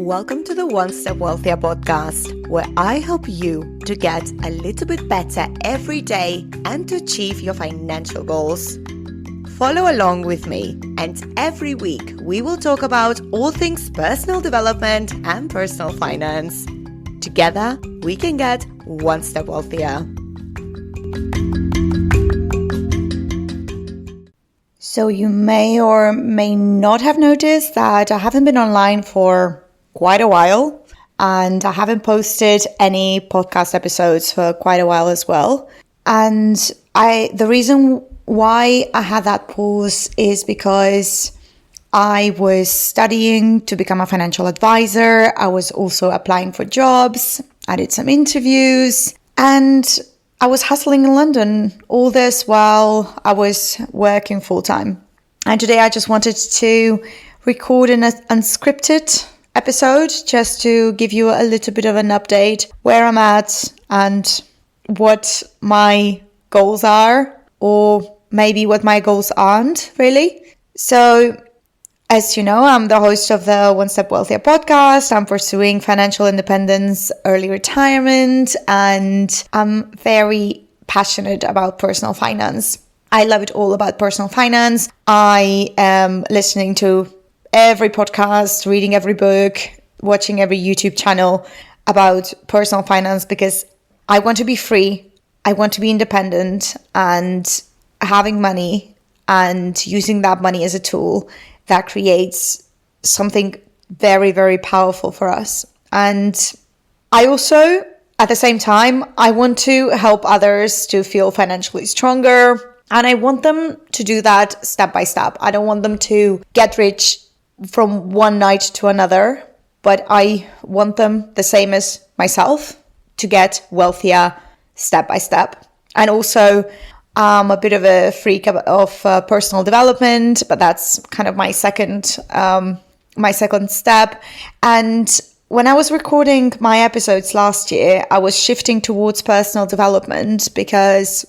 Welcome to the One Step Wealthier podcast, where I help you to get a little bit better every day and to achieve your financial goals. Follow along with me, and every week we will talk about all things personal development and personal finance. Together, we can get one step wealthier. So you may or may not have noticed that I haven't been online for quite a while, and I haven't posted any podcast episodes for quite a while as well. And the reason why I had that pause is because I was studying to become a financial advisor. I was also applying for jobs. I did some interviews, and I was hustling in London, all this while I was working full time. And today I just wanted to record an unscripted episode just to give you a little bit of an update where I'm at and what my goals are, or maybe what my goals aren't really. So as you know, I'm the host of the One Step Wealthier podcast. I'm pursuing financial independence, early retirement, and I'm very passionate about personal finance. I love it all about personal finance. I am listening to every podcast, reading every book, watching every YouTube channel about personal finance because I want to be free. I want to be independent, and having money and using that money as a tool that creates something very, very powerful for us. And I also, at the same time, I want to help others to feel financially stronger. And I want them to do that step by step. I don't want them to get rich from one night to another, but I want them, the same as myself, to get wealthier step by step. And also, I'm a bit of a freak of personal development, but that's kind of my second step. And when I was recording my episodes last year, I was shifting towards personal development because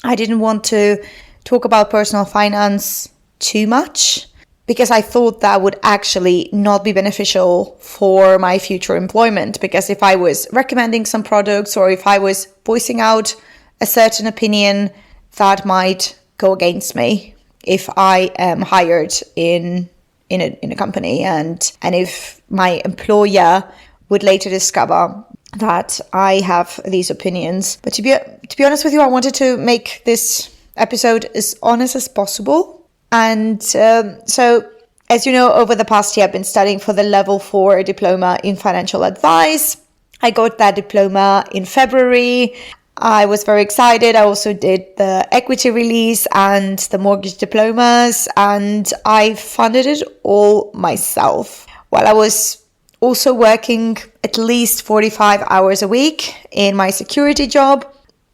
I didn't want to talk about personal finance too much, because I thought that would actually not be beneficial for my future employment. Because if I was recommending some products, or if I was voicing out a certain opinion, that might go against me if I am hired in a company, and if my employer would later discover that I have these opinions. But to be honest with you, I wanted to make this episode as honest as possible. And so, as you know, over the past year, I've been studying for the level 4 diploma in financial advice. I got that diploma in February. I was very excited. I also did the equity release and the mortgage diplomas, and I funded it all myself, while I was also working at least 45 hours a week in my security job.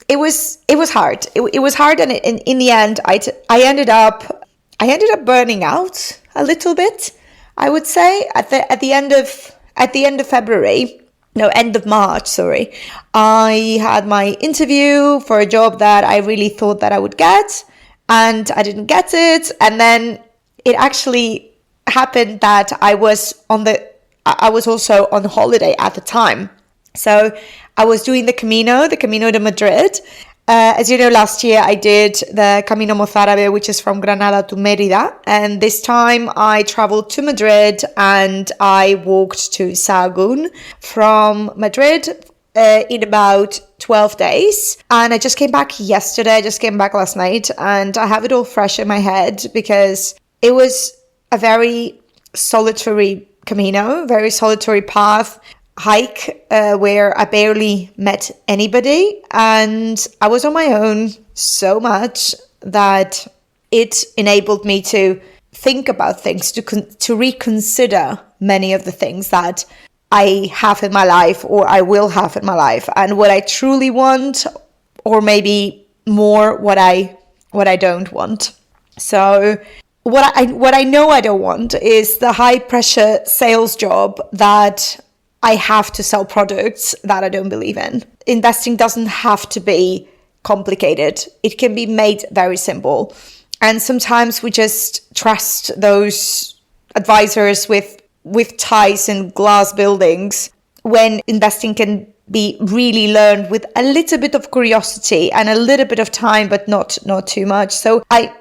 It was hard. It was hard, and in the end, I ended up burning out a little bit. I would say at the end of February. No, end of March, sorry. I had my interview for a job that I really thought that I would get, and I didn't get it. And then it actually happened that I was also on holiday at the time. So I was doing the Camino de Madrid. As you know, last year I did the Camino Mozárabe, which is from Granada to Mérida. And this time I traveled to Madrid and I walked to Sahagún from Madrid in about 12 days. And I just came back yesterday. I just came back last night, and I have it all fresh in my head because it was a very solitary Camino, very solitary hike where I barely met anybody, and I was on my own so much that it enabled me to think about things, to reconsider many of the things that I have in my life or I will have in my life, and what I truly want, or maybe more what I don't want. So what I know I don't want is the high pressure sales job that I have to sell products that I don't believe in. Investing doesn't have to be complicated. It can be made very simple. And sometimes we just trust those advisors with with ties in glass buildings, when investing can be really learned with a little bit of curiosity and a little bit of time, but not too much. So I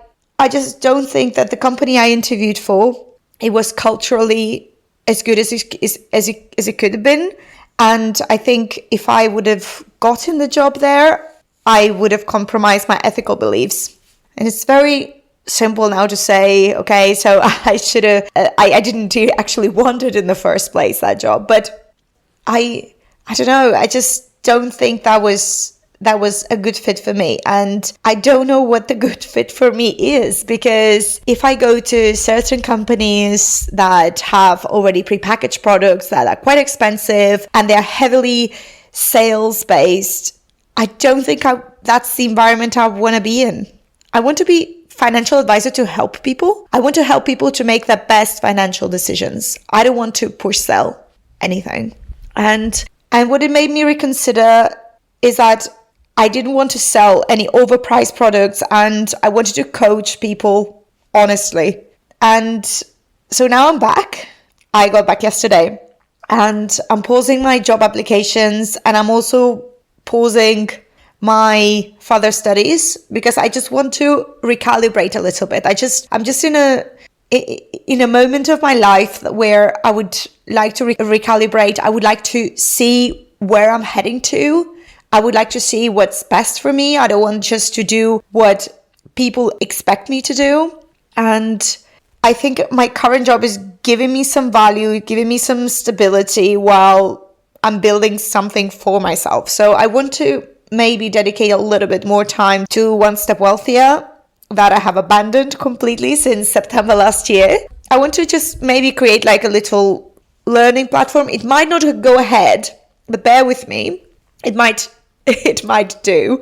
just don't think that the company I interviewed for, it was culturally as good as it could have been. And I think if I would have gotten the job there, I would have compromised my ethical beliefs. And it's very simple now to say, okay, so I should have, I didn't actually want it in the first place, that job. But I don't know, I just don't think that was a good fit for me. And I don't know what the good fit for me is, because if I go to certain companies that have already prepackaged products that are quite expensive and they're heavily sales based, I don't think that's the environment I want to be in. I want to be financial advisor to help people. I want to help people to make the best financial decisions. I don't want to push sell anything. And what it made me reconsider is that I didn't want to sell any overpriced products, and I wanted to coach people honestly. And so now I'm back. I got back yesterday, and I'm pausing my job applications, and I'm also pausing my further studies because I just want to recalibrate a little bit. I'm just in a moment of my life where I would like to recalibrate. I would like to see where I'm heading to. I would like to see what's best for me. I don't want just to do what people expect me to do. And I think my current job is giving me some value, giving me some stability while I'm building something for myself. So I want to maybe dedicate a little bit more time to One Step Wealthier that I have abandoned completely since September last year. I want to just maybe create like a little learning platform. It might not go ahead, but bear with me. It might do.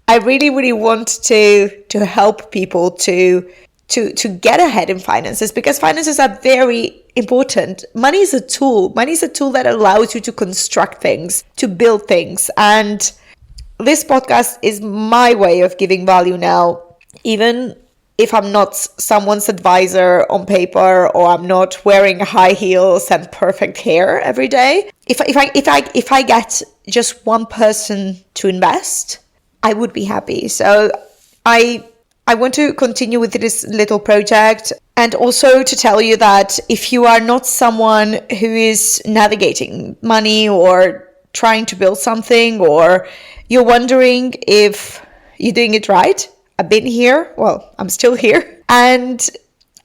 I really, really want to help people to get ahead in finances, because finances are very important. Money is a tool. Money is a tool that allows you to construct things, to build things. And this podcast is my way of giving value now, even if I'm not someone's advisor on paper, or I'm not wearing high heels and perfect hair every day. If I get just one person to invest, I would be happy. So I want to continue with this little project, and also to tell you that if you are not someone who is navigating money or trying to build something, or you're wondering if you're doing it right, I've been here. Well, I'm still here. And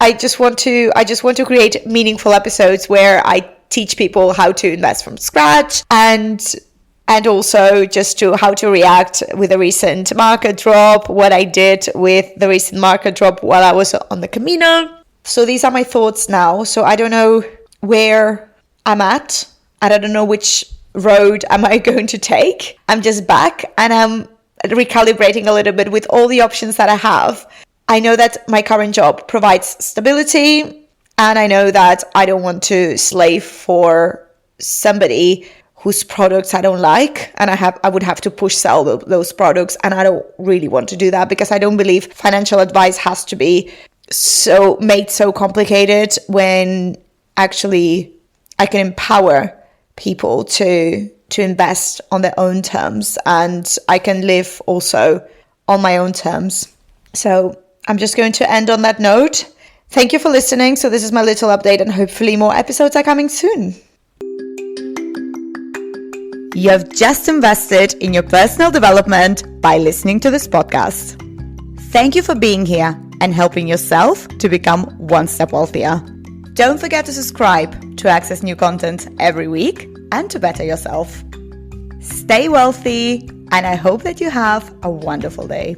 I just want to create meaningful episodes where I teach people how to invest from scratch, and also just to how to react with a recent market drop, what I did with the recent market drop while I was on the Camino. So these are my thoughts now. So I don't know where I'm at. I don't know which road am I going to take. I'm just back, and I'm recalibrating a little bit with all the options that I have. I know that my current job provides stability, and I know that I don't want to slave for somebody whose products I don't like, and I would have to push sell those products, and I don't really want to do that, because I don't believe financial advice has to be made so complicated, when actually I can empower people to invest on their own terms, and I can live also on my own terms. So I'm just going to end on that note. Thank you for listening. So this is my little update, and hopefully more episodes are coming soon. You have just invested in your personal development by listening to this podcast. Thank you for being here and helping yourself to become one step wealthier. Don't forget to subscribe to access new content every week and to better yourself. Stay wealthy, and I hope that you have a wonderful day.